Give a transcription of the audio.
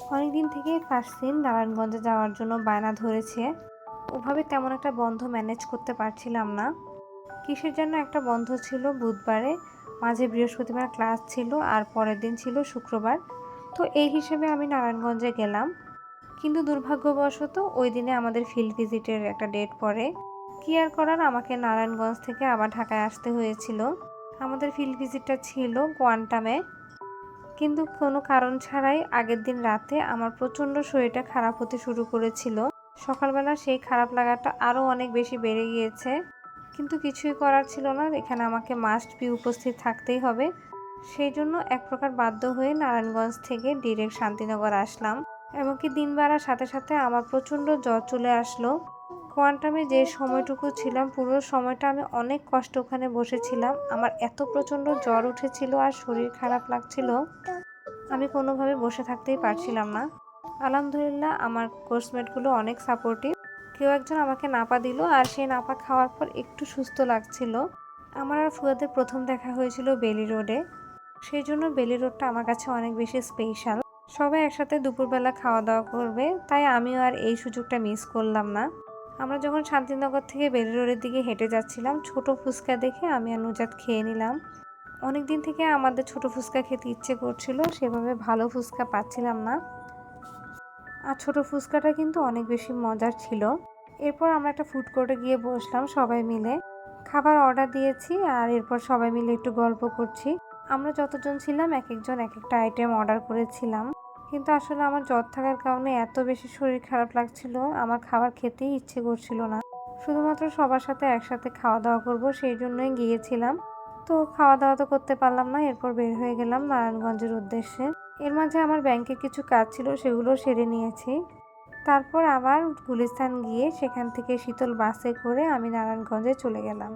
অনেকদিন থেকেই ফারসিন নারায়ণগঞ্জে যাওয়ার জন্য বায়না ধরেছে। ওভাবে তেমন একটা বন্ধ ম্যানেজ করতে পারছিলাম না। কিসের জন্য একটা বন্ধ ছিল বুধবারে, মাঝে বৃহস্পতিবার ক্লাস ছিল আর পরের দিন ছিল শুক্রবার। তো এই হিসেবে আমি নারায়ণগঞ্জে গেলাম। কিন্তু দুর্ভাগ্যবশত ওই দিনে আমাদের ফিল্ড ভিজিটের একটা ডেট পড়ে। কি আর করার, আমাকে নারায়ণগঞ্জ থেকে আবার ঢাকায় আসতে হয়েছিল। আমাদের ফিল্ড ভিজিটটা ছিল কোয়ান্টামে। কিন্তু কোনো কারণ ছাড়াই আগের দিন রাতে আমার প্রচণ্ড শরীরটা খারাপ হতে শুরু করেছিল। সকালবেলা সেই খারাপ লাগাটা আরও অনেক বেশি বেড়ে গিয়েছে। কিন্তু কিছুই করার ছিল না, এখানে আমাকে মাস্ট বি উপস্থিত থাকতেই হবে। সেই জন্য এক প্রকার বাধ্য হয়ে নারায়ণগঞ্জ থেকে ডিরেক্ট শান্তিনগর আসলাম। এমনকি দিন বাড়ার সাথে সাথে আমার প্রচণ্ড জ্বর চলে আসলো। কোয়ান্টামে যে সময়টুকু ছিলাম পুরো সময়টা আমি অনেক কষ্ট ওখানে বসেছিলাম। আমার এত প্রচণ্ড জ্বর উঠেছিল আর শরীর খারাপ লাগছিল, আমি কোনোভাবে বসে থাকতেই পারছিলাম না। আলহামদুলিল্লাহ আমার কোর্সমেটগুলো অনেক সাপোর্টিভ। কেউ একজন আমাকে নাপা দিল আর সেই নাপা খাওয়ার পর একটু সুস্থ লাগছিল। আমার আর ফুয়াদের প্রথম দেখা হয়েছিল বেলি রোডে। সেই জন্য বেলি রোডটা আমার কাছে অনেক বেশি স্পেশাল। সবাই একসাথে দুপুরবেলা খাওয়া দাওয়া করবে, তাই আমিও আর এই সুযোগটা মিস করলাম না। আমরা যখন শান্তিনগর থেকে বেলি রোডের দিকে হেঁটে যাচ্ছিলাম, ছোট ফুচকা দেখে আমি আর নুজাত খেয়ে নিলাম। অনেক দিন থেকে আমাদের ছোট ফুচকা খেতে ইচ্ছে করছিল, সেভাবে ভালো ফুচকা পাচ্ছিলাম না। আর ছোট ফুচকাটা কিন্তু অনেক বেশি মজার ছিল। এরপর আমরা একটা ফুড কোর্টে গিয়ে বসলাম সবাই মিলে। খাবার অর্ডার দিয়েছি আর এরপর সবাই মিলে একটু গল্প করছি। আমরা যতজন ছিলাম এক একজন এক একটা আইটেম অর্ডার করেছিলাম। কিন্তু আসলে আমার জ্বর থাকার কারণে এত বেশি শরীর খারাপ লাগছিল, আমার খাবার খেতেই ইচ্ছে করছিল না। শুধুমাত্র সবার সাথে একসাথে খাওয়া দাওয়া করব সেই জন্যই গিয়েছিলাম। তো খাওয়া দাওয়া তো করতে পারলাম না, এরপর বের হয়ে গেলাম নারায়ণগঞ্জের উদ্দেশ্যে। এর মাঝে আমার ব্যাংকের কিছু কাজ ছিল, সেগুলো সেরে নিয়েছি। তারপর আবার গুলিস্তান গিয়ে সেখান থেকে শীতল বাসে করে আমি নারায়ণগঞ্জে চলে গেলাম।